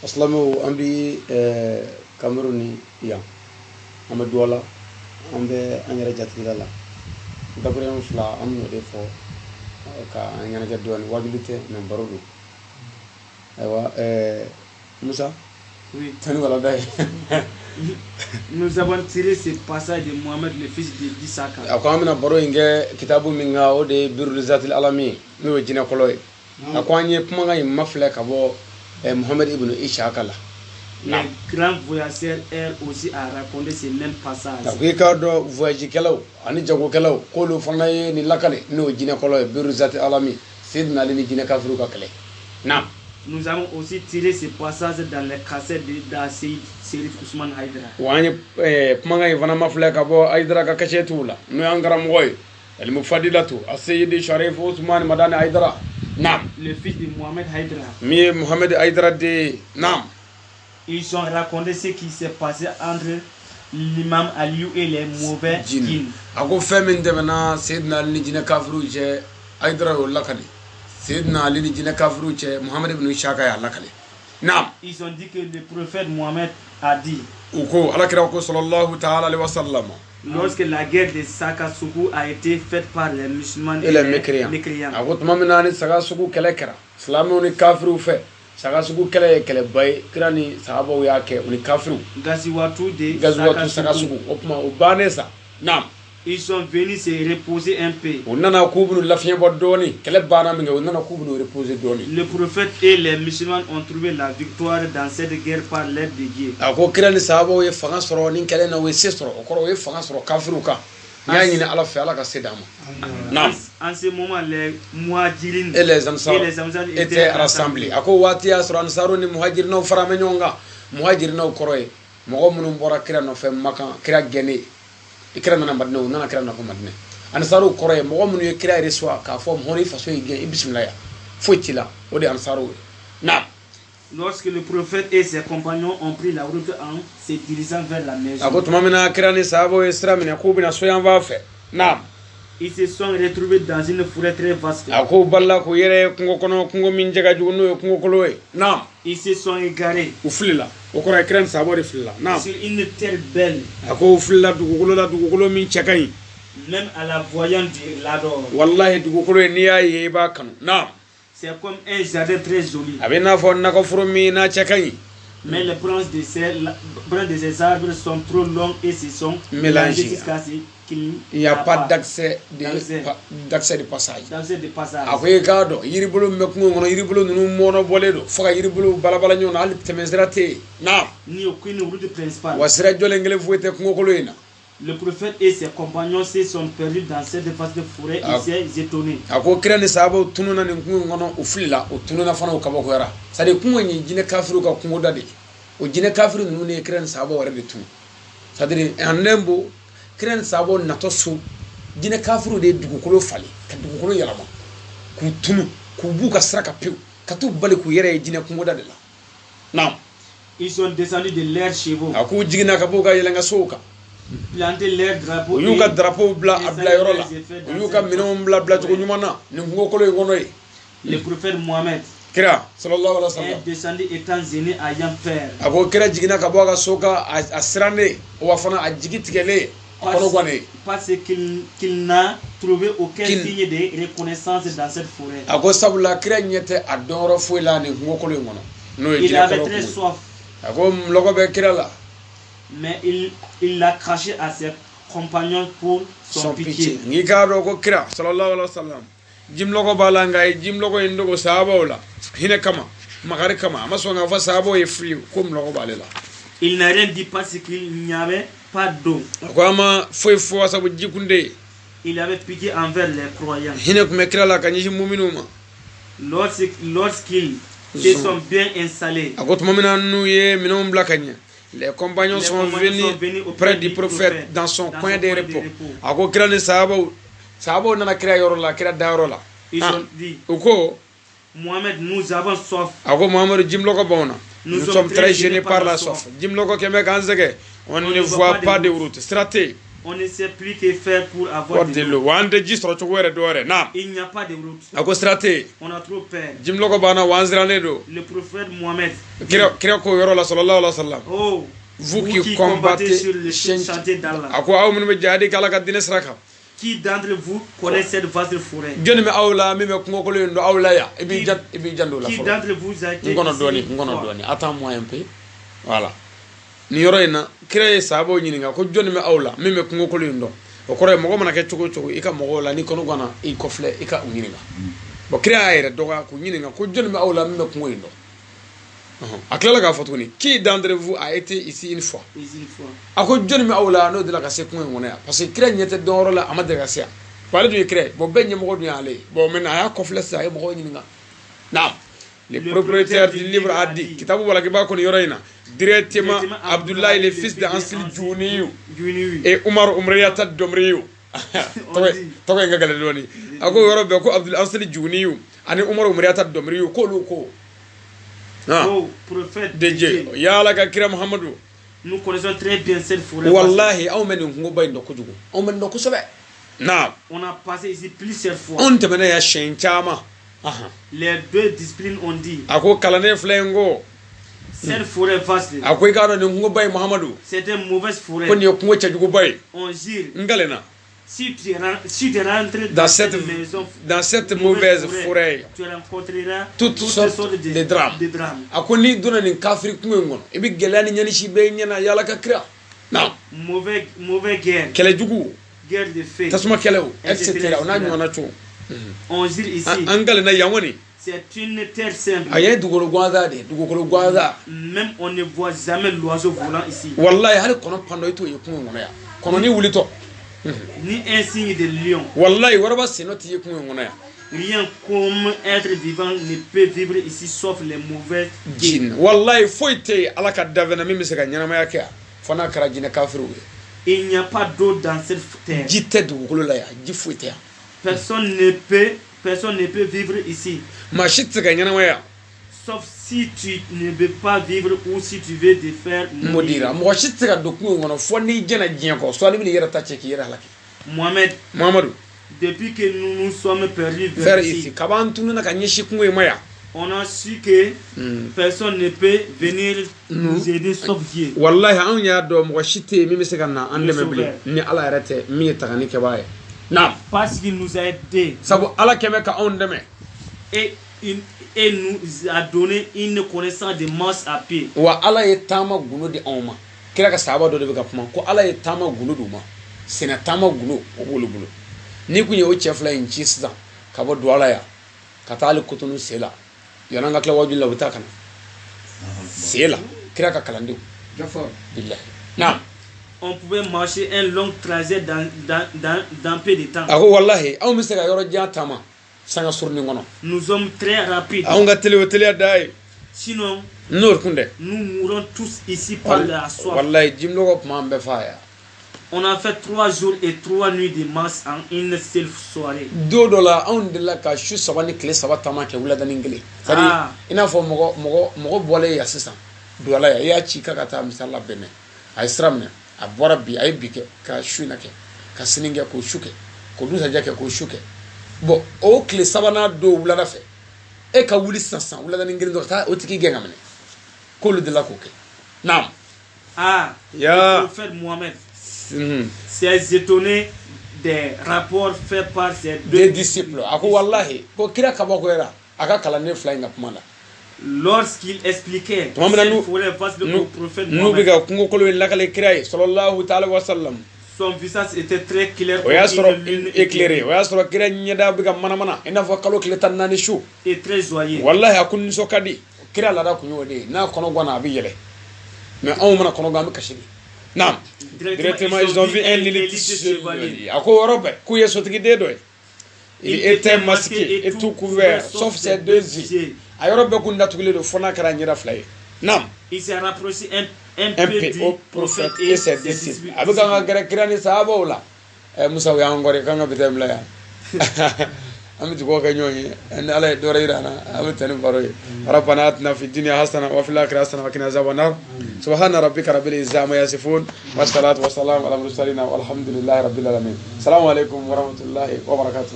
Aslamo ambi Cameroon ya amadu wala ambe anyara jatila la dabure on fla am no defo ka anyana jaddo ni wajulite na barodu aywa Moussa oui tani wala day nous avons tiré ce passage de Mohamed le fils d'Isaka akwamina baro inge kitabu minga o de birrizatil alami no jina koloy akwanye kuma ngai mafle kabo Mohamed ibn Ishaq la les grands voyageurs aussi à raconter ces mêmes passages d'accord ka do voyage kelaw ani jago kelaw ko lu fanaye ni lakale no jina koloy birrizatil alami sidna ali ni jina kafru ka kale nam nous avons aussi tiré ces passages dans les cassettes d'Assid Serif Ousmane Haïdara wanye kuma ngai vana mafle kabo Haïdara ka kachetula no angara moy el mufadilatu as-sayyid Sharif Ousmane Madani Haïdara Nam. Le fils de Mohamed Haïdara. Mi Mohamed Haïdara de Nam. Ils ont raconté ce qui s'est passé entre l'imam Aliou et les mauvais djinns. Ako femin demena Sayyidina Ali jina kafru je Haïdara lakali. Sayyidina Ali jina kafru je Mohamed ibn Ishaq ya lakali. Nam. Ils ont dit que le prophète Mohamed a dit. Uko alakira ko sallallahu ta'ala alayhi wa sallam. Lorsque la guerre de Sakasuku a été faite par les musulmans et les mécréants. Ako tumamina ni Sakasuku kelekera. Islamu ni kafru fe. Sakasuku kele bay kirani sahaba yake uni kafru. Gaziwatu Sakasuku opma ubanesa. Nam. Ils sont venus se reposer un peu. Unana kubunu lafien bodoni kele bana minga unana kubunu reposer doni. Le prophète et les musulmans ont trouvé la victoire dans cette guerre par l'aide de Dieu. Ako kirani sahaba ye fanga soro nin kele na we sesoro okoro ye fanga soro kafru ka. Nyani na ala fe ala ka sedama. Nam. En ce moment les muhajirin et les ansar étaient rassemblés. Ako wati asro ansaru ni muhajir no farame nyonga. Muhajir no koroye. Mogo munum bora kira no fe makan kira gene. Ikira na madina unana kira na ko madina. Ansaru koroye mogo munu ye kira reswa ka fo honi faso ye bismillah. Foitila odi ansaru. Nam. Lorsque le prophète et ses compagnons ont pris la route en se dirigeant vers la maison. Ako tumamina kira ni sahabo islamina kubina soyan va fe. Nam. Ils se sont retrouvés dans une forêt très vaste. Ako balla ko yere kungo kono kungo min jaga juno kungo koloe. Nam. Ils se sont égarés. Uflila. Okora kran sahabo de flila. Nam. Sur une terre belle. Ako uflila dugukolo min chakay. Même à la voyante de l'adore. Wallahi dugukolo ni ayi ba kanu. Nam. C'est comme un jardin très joli. Abena fo nako furumi na chakay. Mais les branches de ces arbres sont trop longues et se sont mélangées jusqu'à ce qu'il n'y a pas d'accès de passage. D'accès de passage. Akoye gado yiribulu mekungo ngono yiribulu nunu mono boledo foka yiribulu balabala nyona ali temezrate. Nam. Ni aucune route principale. Wasira jole ngele fuete kungo koloina. Le prophète et ses compagnons se sont perdus dans cette vaste forêt et s'est étonné. Ako kirani sahabo tununa ni kungo ngono uflila utununa fana ukabako yara. Sade kungo nyi jine kafiru ka kungo dade. O jine kafiru nunu ne kirani sahabo wara de tunu. Sade anembo kirani sahabo natosu jine kafiru de dugukolo fali ka dugukolo yalama. Ku tunu ku buka sraka piu ka tu bali ku yere jine kungo dade la. Nam. Ils sont descendus de leurs chevaux. Ako jigina ka buka yelenga soka. Planter leur drapeau. Yuka drapeau bla abla yorola. Yuka minom bla jogo nyumana ni kungo kolo ngono yi. Le prophète Mohamed Kira sallallahu alaihi wasallam est descendu étant gêné ayant peur. Ako kira jigina ka boga soka asrande o wafana ajigi tigele akono gwane parce qu'il n'a trouvé aucun signe de reconnaissance dans cette forêt. Ako sabula kira nyete adoro fuela ni kungo kolo ngono. No Il avait très soif. Ako mlogo be kira la. Mais il l'a craché à ses compagnons pour son pitié. Ngi kado ko kira sallallahu alaihi wasallam jimlogo balanga jimlogo indogo sahaba wala hine kama magari kama amasonga fa sahabo e free ko mlogo balela. Il n'a rien dit parce qu'il n'y avait pas d'eau. Ko ama foi sabu jikunde. Il avait pitié envers les croyants. Hine ko mekira la kanyi mu'minuma. Lorsqu'ils se sont bien installés. Ako tumamina nu ye minom blakanya. Les compagnons sont venus près du prophète dans son coin de repos. Ako kira ni sahabo nana kira yorola kira darola. Ils ont dit Uko Mohamed, nous avons soif. Ako Mohamed jimloko bona. Nous sommes très gênés par la soif. Jimloko keme kanzege. On ne voit pas de route. Straté. On ne sait plus que faire pour avoir de l'eau. Wande ji soro cogo wɛrɛ dɔ wɛrɛ. Naam. Il n'y a pas de route. A ko sira tɛ yen. On a trop peur. Jimlɔgɔ banna wa an sirannen don. Le prophète Mohammed. Kira ko yɔrɔ la sallallahu alaihi wa sallam. Oh. Vous qui combattez sur le chantier d'Allah. A ko aw minnu bɛ jihadi kɛ Ala ka diinɛ sira kan. Qui d'entre vous connaît cette vaste forêt? Jɔnni bɛ aw la min bɛ kungo kolon in dɔn aw la yan. I b'i janto o la fɔlɔ. Qui d'entre vous a été n kɔnɔ dɔɔni. Attends-moi un peu. Voilà. Nin yɔrɔ in na kira ye sahabaw ɲininka ko jɔnni bɛ aw la min bɛ kungo kolon in dɔn. O kɔrɔ ye mɔgɔ mana kɛ cogo o cogo i ka mɔgɔw la ni kɔnɔ ganna i kɔfilɛ i ka u ɲininka. Bon kira y'a yɛrɛ dɔgɔya k'u ɲininka ko jɔnni bɛ aw la min bɛ kungo in dɔn. A tilala k'a fɔ tuguni qui d'entre vous a été ici une fois. A ko jɔnni bɛ aw la n'o deli la ka se kungo in kɔnɔ yan parce que kira ɲɛ tɛ dɔn yɔrɔ la a ma deli ka se yan. Bon ale dun ye kira ye bon bɛɛ ɲɛmɔgɔ dun y'ale ye bon maintenant a y'a kɔfilɛ sisan a ye mɔgɔw ɲininka. Naam. Le propriétaire du livre a dit kitabu walakiba kɔni yɔrɔ in na directement Abdoulaye le fils de Ansili Djouniyu et Umar Umriyata Domriyu. Tɔgɔ in ka gɛlɛn dɔɔni. A ko yɔrɔ bɛɛ ko Abdoulaye Ansili Djouniyu ani Umar Umriyata Domriyu k'olu ko. Oh, prophète de Dieu. Ya Allah ka kira Muhammadu. Nous connaissons très bien cette forêt. Wallahi, aw mɛ nin kungo ba in dɔn kojugu. Aw mɛ nin dɔn kosɛbɛ. Naam. On a passé ici plusieurs fois. Anw tɛmɛna yan siɲɛ caman. Les deux disciplines ont dit. A ko kalannen filɛ n ko. Cette forêt vaste. A ko i k'a dɔn nin kungo ba in Muhammadu. C'est une mauvaise forêt. Ko nin ye kungo cɛjuguba ye. On jure. N galenna. Si tu rentres dans cette mauvaise forêt, tu rencontreras toutes sortes de drames. A ko n'i donna nin kafiri kungo in kɔnɔ i bɛ gɛlɛya ni ɲɛnisi bɛɛ ɲɛna yala ka kira. Naam. Mauvais guerre. Kɛlɛjugu. Guerre de feu. Tasuma kɛlɛw etc. O n'a ɲɔgɔnna cogo. On jure ici. An galenna yan kɔni. C'est une terre simple. A ye dugukolo gansan de dugukolo gansan. Même on ne voit jamais l'oiseau volant ici. Wallahi hali kɔnɔ pan dɔ i t'o ye kungo in kɔnɔ yan. Kɔnɔni wulitɔ. Ni un signe de lion. Wallahi waraba seno t'i ye kungo in kɔnɔ yan. Rien comme être vivant ne peut vivre ici sauf les mauvais djinns. Wallahi foyi tɛ yen Ala ka dafɛn na min bɛ se ka ɲɛnamaya kɛ yan fo n'a kɛra jinɛ kafiriw ye. Il n'y a pas d'eau dans cette terre. Ji tɛ dugukolo la yan ji foyi tɛ yan. Personne ne peut vivre ici. Maa si tɛ se ka ɲɛnamaya. Sauf si tu ne veux pas vivre ou si tu veux te faire maudire. Mɔgɔ si tɛ se ka don kungo in kɔnɔ fo n'i jɛna diɲɛ kɔ soit n'i bɛna i yɛrɛ ta cɛ k'i yɛrɛ halaki. Muhammadu. Depuis que nous nous sommes perdus vers ici, kab'an tununa ka ɲɛsin kungo in ma yan. On a su que personne ne peut venir nous aider sauf Dieu. Wallahi anw y'a dɔn mɔgɔ si tɛ yen min bɛ se ka na an dɛmɛ bilen ni Ala yɛrɛ tɛ min ye tagani kɛbaa ye. Naam. Parce qu'il nous a aidés. Sabu Ala kɛmɛ ka anw dɛmɛ. Et nous a donné une connaissance de masse à pied. Wa Ala ye taama gundo di anw ma. Kira ka sahaba dɔ de bɛ ka kuma ko Ala ye taama gundo d'u ma. Sɛnɛ taama gundo o b'olu bolo. Ni kun ye o cɛ fila in ci sisan ka bɔ Douala yan ka taa hali Cotonou sen la yan'an ka tila wajuli la u bɛ taa ka na. Sen la Kira ka kalandenw. Bilahi. Naam. On pouvait marcher un long trajet dans peu de temps. A ko wallahi anw bɛ se ka yɔrɔ jan taama sanga surunin kɔnɔ. Nous sommes très rapides. Anw ka teli o teliya da ye. Sinon n'o kun dɛ. Nous mourrons tous ici par la soif. Wallahi jimlɔgɔ kuma an bɛɛ f'a ye. On a fait 3 jours et 3 nuits de marche en une seule soirée. Don dɔ la anw delila ka su 3 ni tile 3 taama kɛ wuladani kelen. C'est à dire i n'a fɔ mɔgɔ bɔlen yan sisan Douala yan i y'a ci k'a ka taa misali la Benin a ye sira minɛ a bɔra bi a ye bi kɛ ka su in na kɛ ka sini kɛ k'o su kɛ k'o dusajɛ kɛ k'o su kɛ bon o tile 3nan don wulada fɛ e ka wuli sisan wuladani kelen dɔ ka taa o tigi gɛn ka minɛ k'olu delila k'o kɛ. Naam. Le prophète Mohammed s'est étonné des rapports faits par ses deux disciples. A ko wallahi ko kira kabakoyara a ka kalanden fila in ka kuma la. Lorsqu'il expliquait cette forêt vaste au prophète Mohammed, n'u bɛ ka kungo kolon in lakale kira ye sallallahu ta'ala wa sallam. Son visage était très clair. O y'a sɔrɔ éclairé. O y'a sɔrɔ kira ɲɛda bɛ ka manamana i n'a fɔ kalo tile 14 su. Et très joyeux. Wallahi a ko nisɔn ka di. Kira laada kun y'o de ye n'a kɔnɔ ganna a bɛ yɛlɛ mais anw mana kɔnɔ gan an bɛ kasi de. Naam. Directement ils ont vu un lit de chevalier. A ko yɔrɔ bɛɛ k'u ye sotigi den dɔ ye. Il était masqué et tout couvert sauf ses 2 yeux. A yɔrɔ bɛɛ kun datugulen don fo n'a kɛra ɲɛda fila ye. Naam. Il s'est rapproché un peu du prophète et ses disciples. A bɛ kan ka gɛrɛ kira ni sahabaw la. Musa o y'an kɔrɔ k'an ka bitɛn bila yan. أمي تقول كنيوني أن الله دوري أنا أمي تنبروي ربنا آتنا في الدنيا حسنة وفي الآخرة حسنة وقنا عذاب النار سبحان ربك رب العزة عما يصفون والصلاة والسلام على المرسلين والحمد لله رب العالمين السلام عليكم ورحمة الله وبركاته